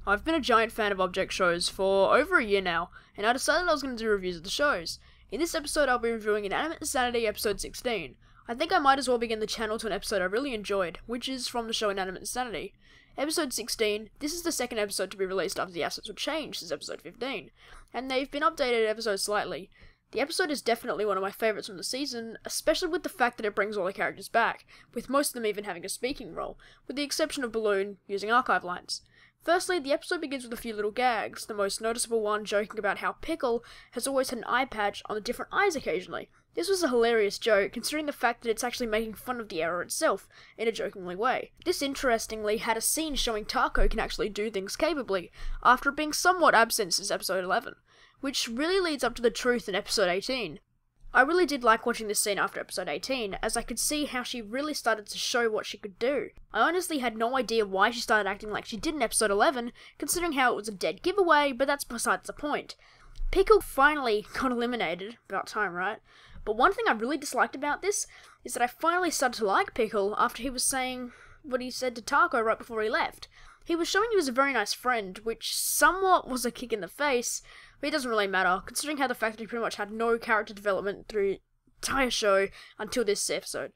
I've been a giant fan of object shows for over a year now, and I decided I was going to do reviews of the shows. In this episode, I'll be reviewing Inanimate Insanity episode 16. I think I might as well begin the channel to an episode I really enjoyed, which is from the show Inanimate Insanity. Episode 16, this is the second episode to be released after the assets were changed since episode 15, and they've been updated ever so slightly. The episode is definitely one of my favourites from the season, especially with the fact that it brings all the characters back, with most of them even having a speaking role, with the exception of Balloon using archive lines. Firstly, the episode begins with a few little gags, the most noticeable one joking about how Pickle has always had an eye patch on the different eyes occasionally. This was a hilarious joke, considering the fact that it's actually making fun of the error itself, in a jokingly way. This interestingly had a scene showing Taco can actually do things capably, after being somewhat absent since episode 11, which really leads up to the truth in episode 18. I really did like watching this scene after episode 18, as I could see how she really started to show what she could do. I honestly had no idea why she started acting like she did in episode 11, considering how it was a dead giveaway, but that's besides the point. Pickle finally got eliminated, about time, right? But one thing I really disliked about this is that I finally started to like Pickle after he was saying what he said to Taco right before he left. He was showing he was a very nice friend, which somewhat was a kick in the face, but it doesn't really matter, considering how the fact that he pretty much had no character development through the entire show until this episode,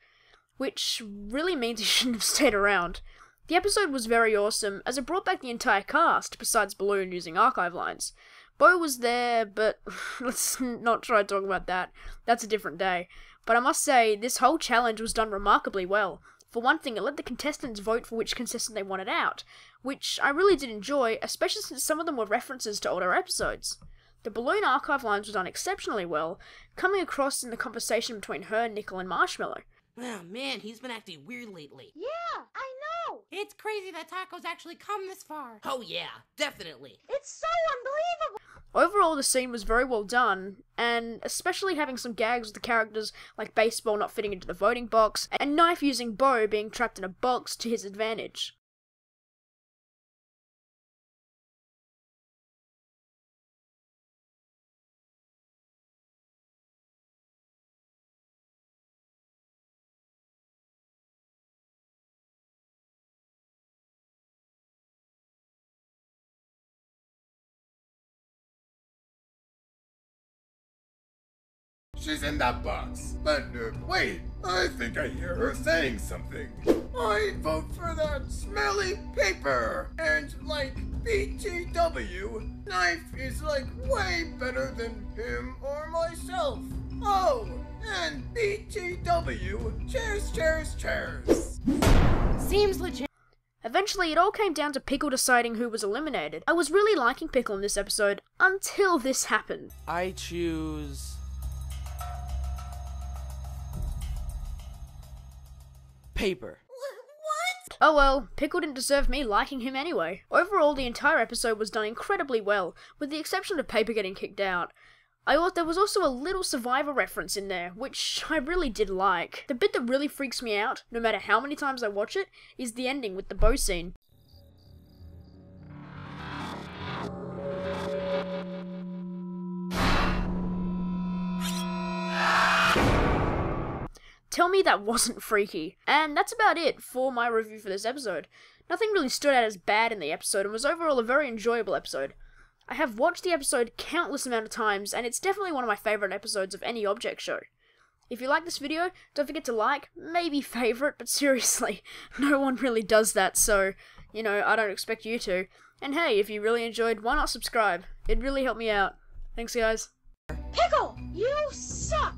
which really means he shouldn't have stayed around. The episode was very awesome, as it brought back the entire cast, besides Balloon using archive lines. Bo was there, but let's not try to talk about that. That's a different day. But I must say, this whole challenge was done remarkably well. For one thing, it let the contestants vote for which contestant they wanted out, which I really did enjoy, especially since some of them were references to older episodes. The Balloon archive lines were done exceptionally well, coming across in the conversation between her, Nickel, and Marshmallow. Oh man, he's been acting weird lately. Yeah, I know! It's crazy that Taco's actually come this far. Oh yeah, definitely. It's so unbelievable! Overall, the scene was very well done, and especially having some gags with the characters like Baseball not fitting into the voting box, and Knife using Bo being trapped in a box to his advantage. She's in that box. But, wait, I think I hear her saying something. I vote for that smelly paper. And, like, BTW, Knife is, like, way better than him or myself. Oh, and BTW, chairs, chairs, chairs. Seems legit. Eventually, it all came down to Pickle deciding who was eliminated. I was really liking Pickle in this episode, until this happened. I choose... paper. What? Oh well, Pickle didn't deserve me liking him anyway. Overall, the entire episode was done incredibly well, with the exception of Paper getting kicked out. I thought there was also a little Survivor reference in there, which I really did like. The bit that really freaks me out, no matter how many times I watch it, is the ending with the bow scene. Tell me that wasn't freaky. And that's about it for my review for this episode. Nothing really stood out as bad in the episode and was overall a very enjoyable episode. I have watched the episode countless amount of times and it's definitely one of my favourite episodes of any object show. If you like this video, don't forget to like, maybe favourite, but seriously, no one really does that, so, you know, I don't expect you to. And hey, if you really enjoyed, why not subscribe? It'd really help me out. Thanks guys. Pickle, you suck!